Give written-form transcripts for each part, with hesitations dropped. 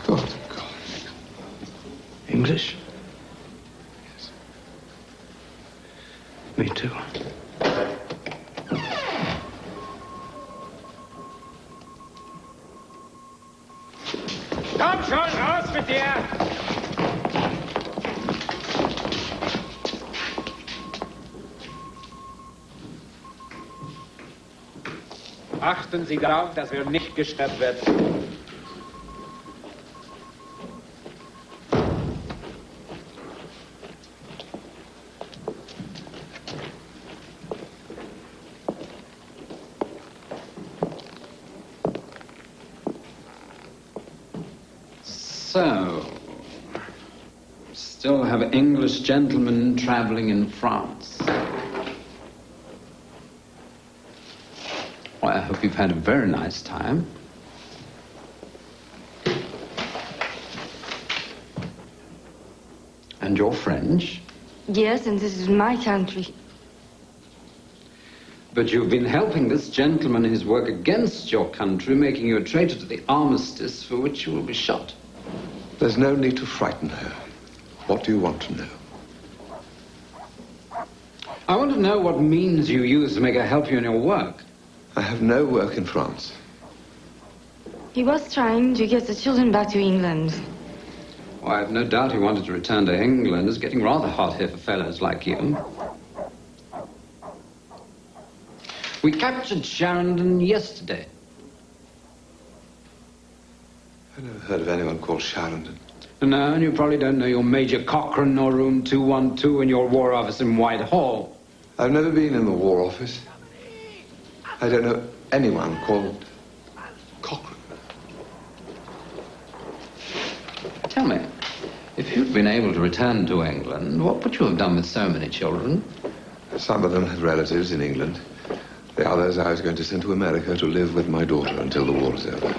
Good God. English? Yes. Me too. Komm schon, raus mit dir! Achten Sie darauf, dass wir nicht gestört werden. So, still have English gentlemen traveling in France. Well, I hope you've had a very nice time. And you're French? Yes, and this is my country. But you've been helping this gentleman in his work against your country, making you a traitor to the armistice for which you will be shot. There's no need to frighten her. What do you want to know? I want to know what means you use to make her help you in your work. I have no work in France. He was trying to get the children back to England. Well, I have no doubt he wanted to return to England. It's getting rather hot here for fellows like you. We captured Sharon yesterday. I've never heard of anyone called Sharon. No, and you probably don't know your Major Cochrane nor Room 212 in your War Office in Whitehall. I've never been in the War Office. I don't know anyone called Cochrane. Tell me, if you'd been able to return to England, what would you have done with so many children? Some of them have relatives in England. The others I was going to send to America to live with my daughter until the war is over.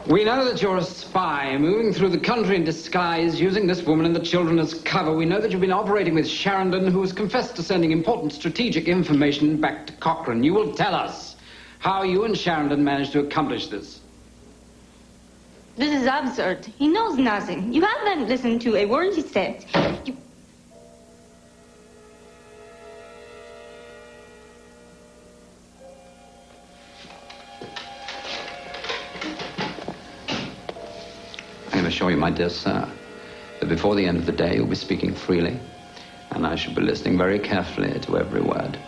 We know that you're a spy, moving through the country in disguise, using this woman and the children as cover. We know that you've been operating with Sharon, who has confessed to sending important strategic information back to Cochrane. You will tell us how you and Sharon managed to accomplish this. This is absurd. He knows nothing. You haven't listened to a word he said. I can assure you, my dear sir, that before the end of the day you'll be speaking freely, and I shall be listening very carefully to every word.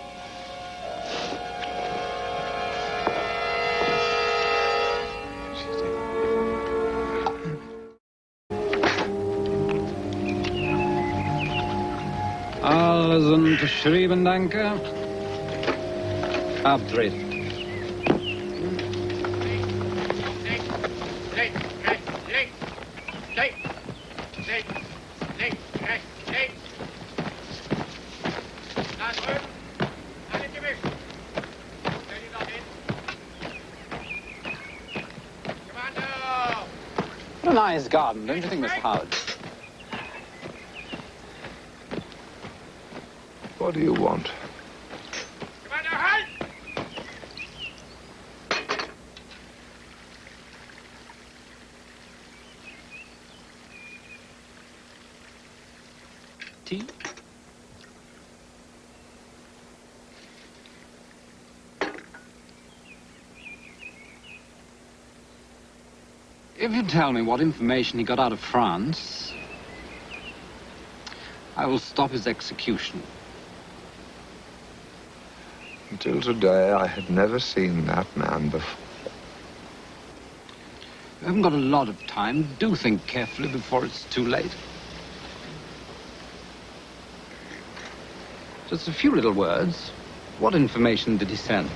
Alles unterschrieben, danke. Abtreten. What a nice garden, don't you think, Mr. Howard? What do you want? Tea? If you tell me what information he got out of France, I will stop his execution. Until today, I had never seen that man before. You haven't got a lot of time. Do think carefully before it's too late. Just a few little words. What information did he send?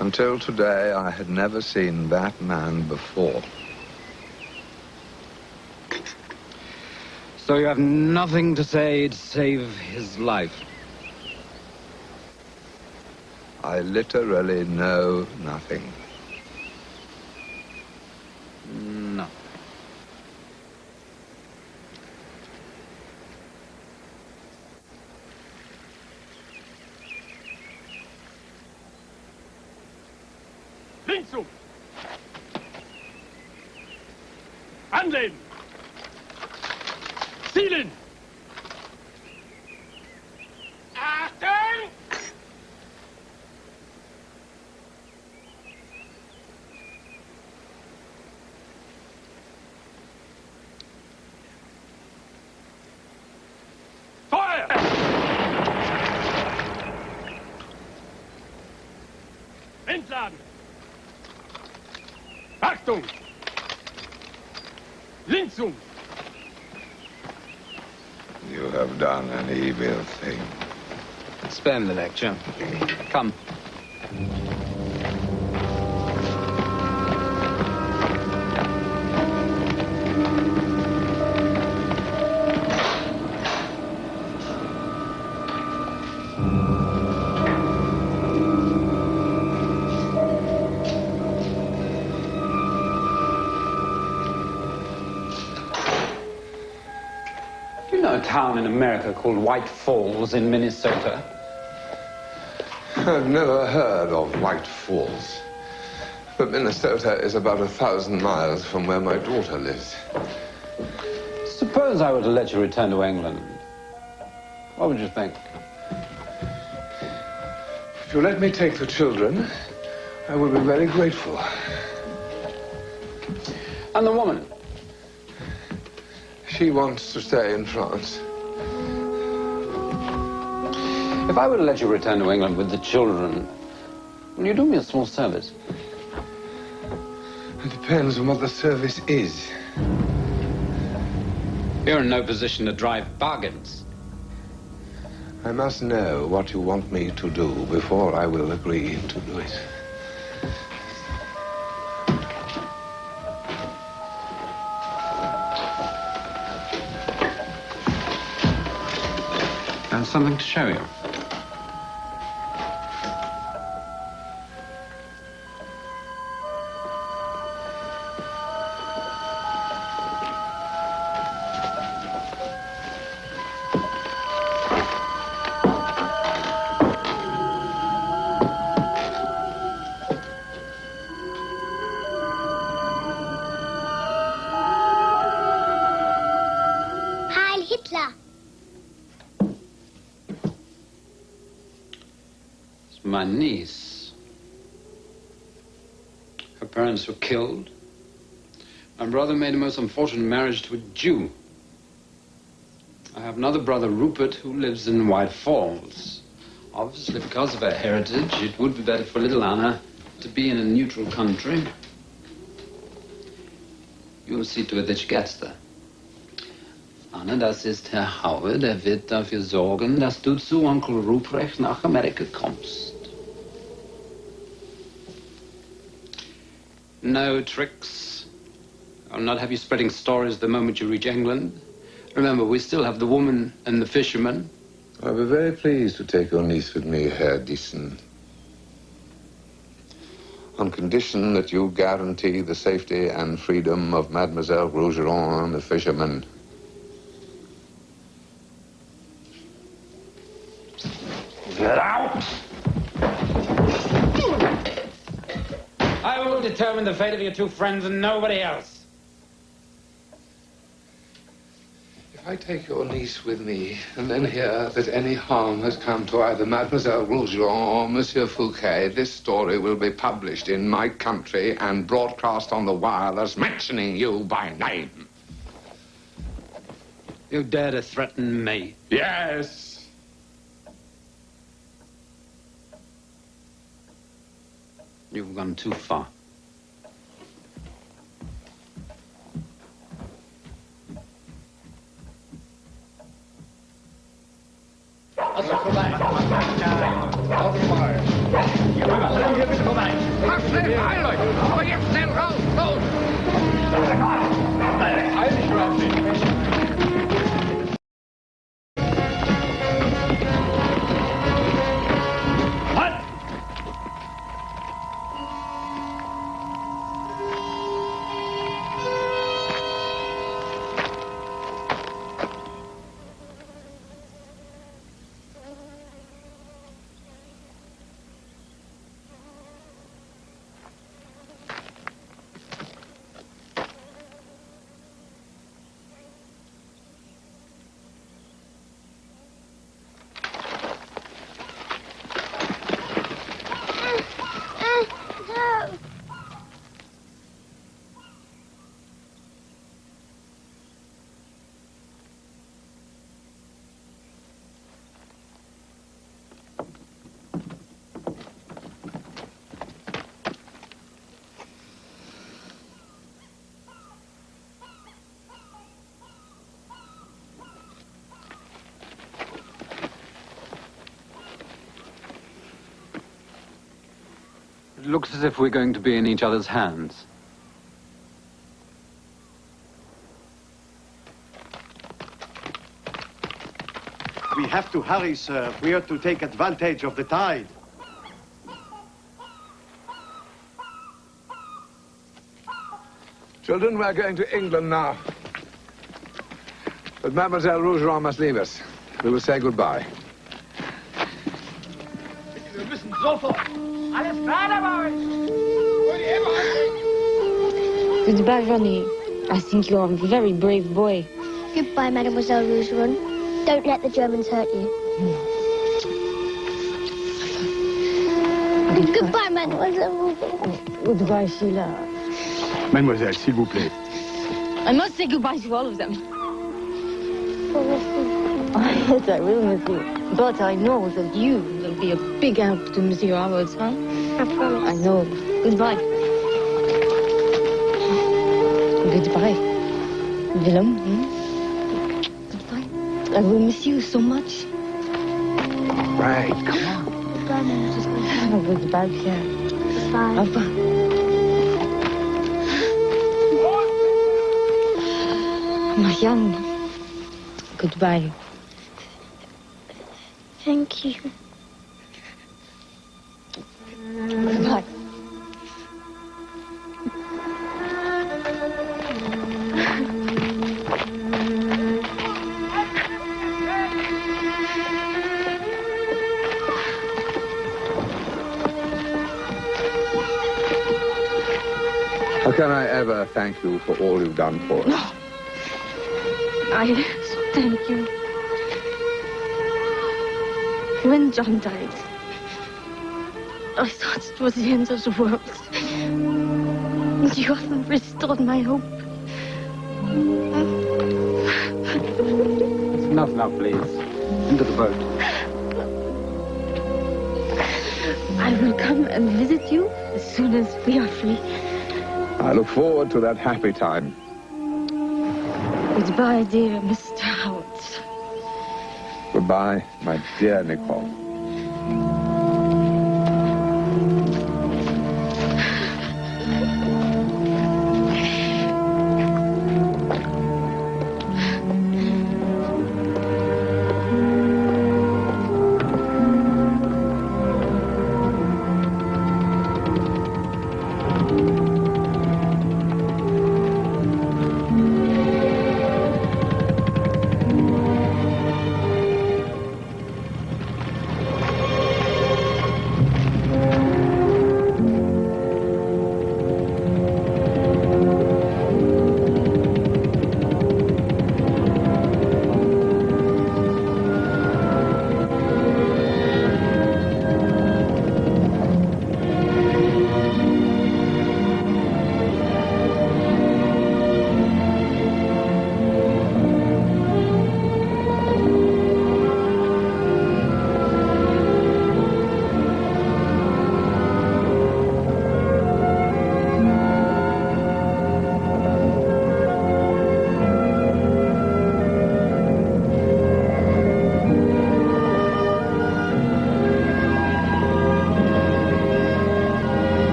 Until today, I had never seen that man before. So you have nothing to say to save his life? I literally know nothing. No. Links um! Anlehnen! Zielen! Achtung! Feuer! Entladen! Achtung! Links um! You have done an evil thing. Spare him the lecture. Come. You know a town in America called White Falls in Minnesota? I've never heard of White Falls. But Minnesota is about 1,000 miles from where my daughter lives. Suppose I were to let you return to England. What would you think? If you let me take the children, I will be very grateful. And the woman? She wants to stay in France. If I were to let you return to England with the children, will you do me a small service? It depends on what the service is. You're in no position to drive bargains. I must know what you want me to do before I will agree to do it. I have something to show you. Heil Hitler! It's my niece. Her parents were killed. My brother made a most unfortunate marriage to a Jew. I have another brother, Rupert, who lives in White Falls. Obviously, because of her heritage, it would be better for little Anna to be in a neutral country. You'll see to it that she gets there. Anna, das ist Herr Haue, der wird dafür sorgen, dass du zu Onkel Ruprecht nach Amerika kommst. No tricks. I'll not have you spreading stories the moment you reach England. Remember, we still have the woman and the fisherman. I'll be very pleased to take your niece with me, Herr Diessen. On condition that you guarantee the safety and freedom of Mademoiselle Rougeron and the fisherman. Get out! I will determine the fate of your two friends and nobody else. If I take your niece with me and then hear that any harm has come to either Mademoiselle Rougeron or Monsieur Fouquet, this story will be published in my country and broadcast on the wireless, mentioning you by name. You dare to threaten me? Yes. You've gone too far. It looks as if we're going to be in each other's hands. We have to hurry, sir. We are to take advantage of the tide. Children, we're going to England now. But Mademoiselle Rougeron must leave us. We will say goodbye. Wir müssen sofort. Alles klar dabei. Goodbye, Ronnie. I think you're a very brave boy. Goodbye, Mademoiselle Rougeron. Don't let the Germans hurt you. Goodbye, Mademoiselle Rougeron. Goodbye, Sheila. Mademoiselle, s'il vous plaît. I must say goodbye to all of them. Yes, I will, Monsieur. But I know that you will be a big help to Monsieur Howard, huh? I promise. I know. Goodbye. Goodbye. Willem, Goodbye. I will miss you so much. Right, come on. Goodbye, Mademoiselle. Goodbye, Pierre. Goodbye. Au revoir. Marianne. Goodbye. Thank you. Goodbye. How can I ever thank you for all you've done for us? I thank you. When John died, I thought it was the end of the world. And you have restored my hope. Enough now, please. Into the boat. I will come and visit you as soon as we are free. I look forward to that happy time. Goodbye, dear Mr. Howard. Goodbye, my dear Nicole.